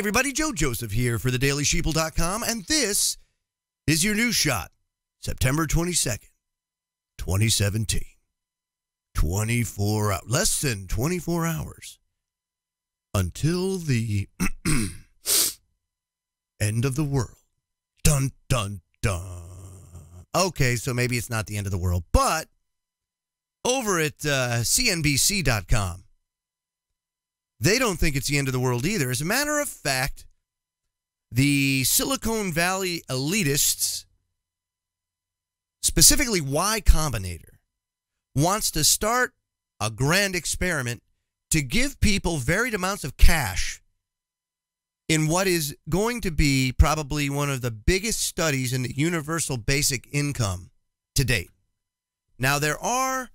everybody, Joe Joseph here for thedailysheeple.com, and this is your news shot, September 22nd, 2017. 24 hours, less than 24 hours until the end of the world. Dun, dun, dun. Okay, so maybe it's not the end of the world, but over at CNBC.com, they don't think it's the end of the world either. As a matter of fact, the Silicon Valley elitists, specifically Y Combinator, wants to start a grand experiment to give people varied amounts of cash in what is going to be probably one of the biggest studies in the universal basic income to date. Now, there are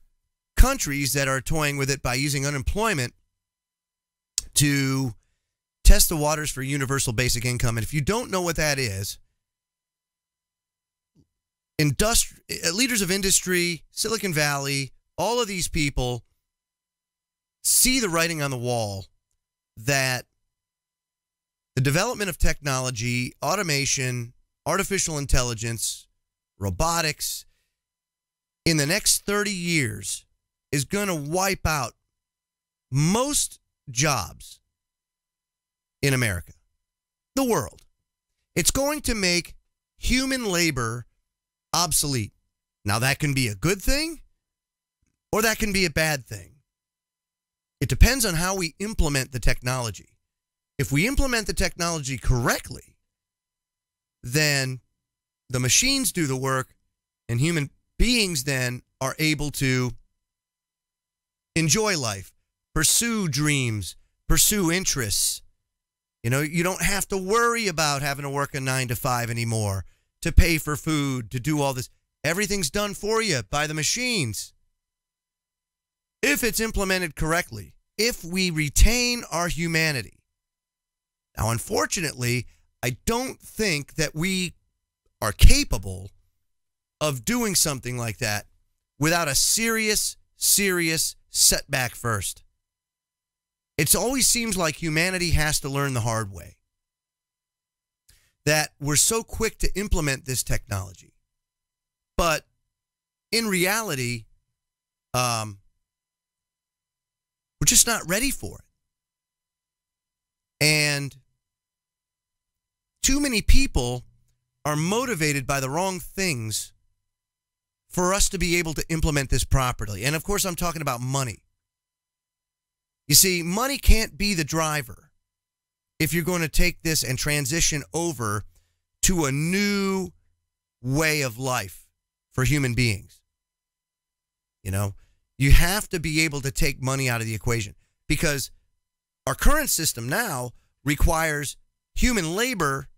countries that are toying with it by using unemployment to test the waters for universal basic income. And if you don't know what that is, leaders of industry, Silicon Valley, all of these people see the writing on the wall that the development of technology, automation, artificial intelligence, robotics, in the next 30 years is going to wipe out most jobs in America, the world. It's going to make human labor obsolete. Now, that can be a good thing or that can be a bad thing. It depends on how we implement the technology. If we implement the technology correctly, then the machines do the work and human beings then are able to enjoy life, pursue dreams, pursue interests. You know, you don't have to worry about having to work a 9 to 5 anymore to pay for food, to do all this. Everything's done for you by the machines. If it's implemented correctly, if we retain our humanity. Now, unfortunately, I don't think that we are capable of doing something like that without a serious setback first. It always seems like humanity has to learn the hard way. That we're so quick to implement this technology. But in reality, we're just not ready for it. And too many people are motivated by the wrong things for us to be able to implement this properly. And of course, I'm talking about money. You see, money can't be the driver if you're going to take this and transition over to a new way of life for human beings. You know, you have to be able to take money out of the equation because our current system now requires human labor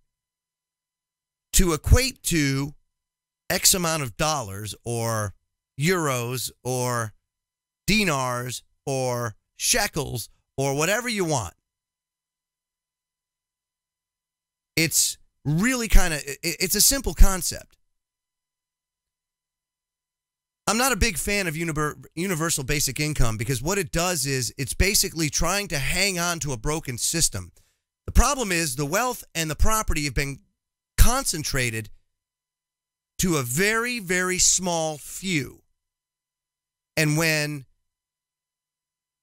to equate to X amount of dollars or euros or dinars or shekels or whatever you want. It's really it's a simple concept. I'm not a big fan of universal basic income because what it does is it's basically trying to hang on to a broken system. The problem is the wealth and the property have been concentrated to a very, very small few. And when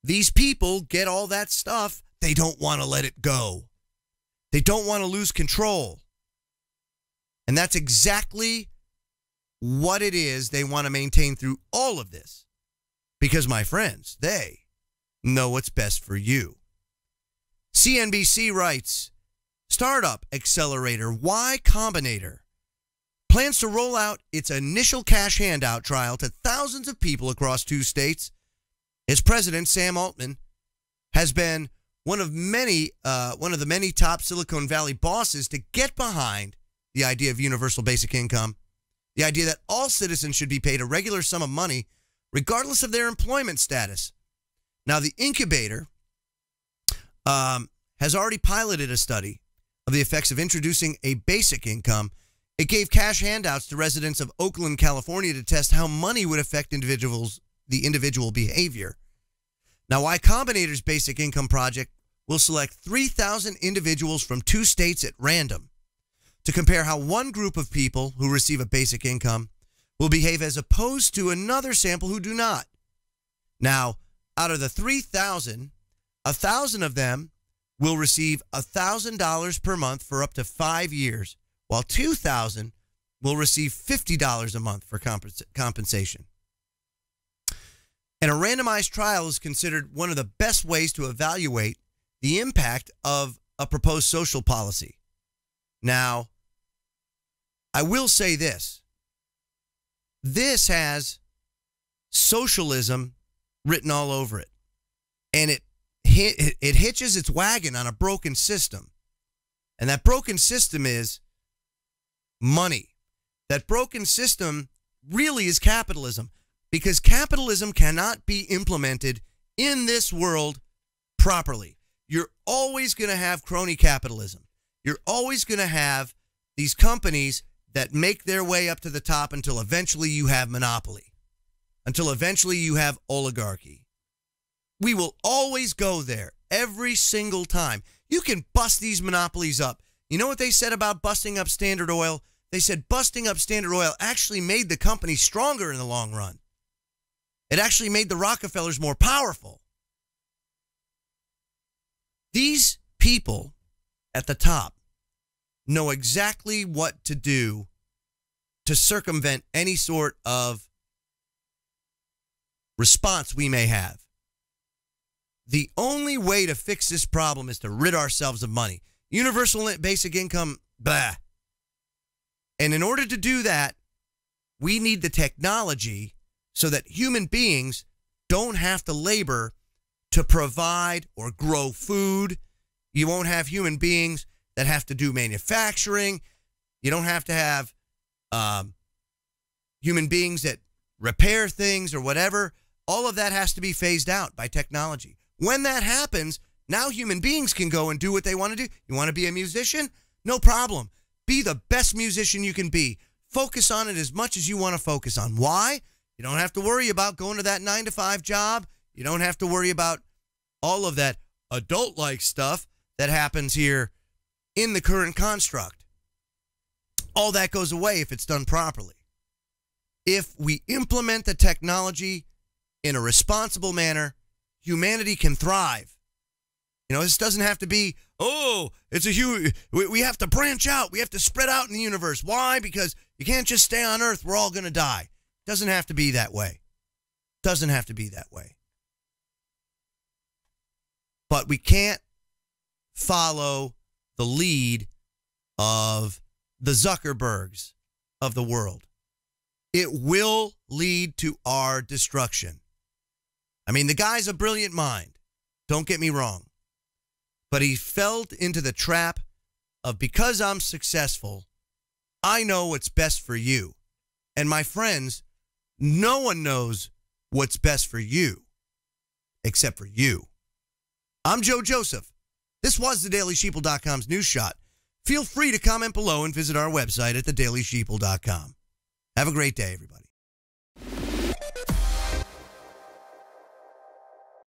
these people get all that stuff, they don't want to let it go. They don't want to lose control. And that's exactly what it is they want to maintain through all of this. Because, my friends, they know what's best for you. CNBC writes, Startup Accelerator Y Combinator plans to roll out its initial cash handout trial to thousands of people across 2 states. Its president, Sam Altman, has been one of the many top Silicon Valley bosses to get behind the idea of universal basic income, the idea that all citizens should be paid a regular sum of money regardless of their employment status. Now, the incubator has already piloted a study of the effects of introducing a basic income. It gave cash handouts to residents of Oakland, California to test how money would affect the individual behavior. Now, Y Combinator's basic income project will select 3,000 individuals from 2 states at random to compare how one group of people who receive a basic income will behave as opposed to another sample who do not. Now, out of the 3,000, 1,000 of them will receive $1,000 per month for up to 5 years, while 2,000 will receive $50 a month for compensation. And a randomized trial is considered one of the best ways to evaluate the impact of a proposed social policy. Now, I will say this. This has socialism written all over it. And it hitches its wagon on a broken system. And that broken system is money. That broken system really is capitalism, because capitalism cannot be implemented in this world properly. You're always going to have crony capitalism. You're always going to have these companies that make their way up to the top until eventually you have monopoly, until eventually you have oligarchy. We will always go there every single time. You can bust these monopolies up. You know what they said about busting up Standard Oil? They said busting up Standard Oil actually made the company stronger in the long run. It actually made the Rockefellers more powerful. These people at the top know exactly what to do to circumvent any sort of response we may have. The only way to fix this problem is to rid ourselves of money. Universal basic income, blah. And in order to do that, we need the technology so that human beings don't have to labor to provide or grow food. You won't have human beings that have to do manufacturing. You don't have to have human beings that repair things or whatever. All of that has to be phased out by technology. When that happens, now human beings can go and do what they want to do. You want to be a musician? No problem. Be the best musician you can be. Focus on it as much as you want to focus on. Why? You don't have to worry about going to that 9-to-5 job. You don't have to worry about all of that adult-like stuff that happens here in the current construct. All that goes away if it's done properly. If we implement the technology in a responsible manner, humanity can thrive. You know, this doesn't have to be, oh, it's a huge, we have to branch out. We have to spread out in the universe. Why? Because you can't just stay on Earth. We're all going to die. Doesn't have to be that way. Doesn't have to be that way. But we can't follow the lead of the Zuckerbergs of the world. It will lead to our destruction. I mean, the guy's a brilliant mind. Don't get me wrong. But he fell into the trap of, because I'm successful, I know what's best for you. And my friends, no one knows what's best for you except for you. I'm Joe Joseph. This was thedailysheeple.com's News Shot. Feel free to comment below and visit our website at thedailysheeple.com. Have a great day, everybody.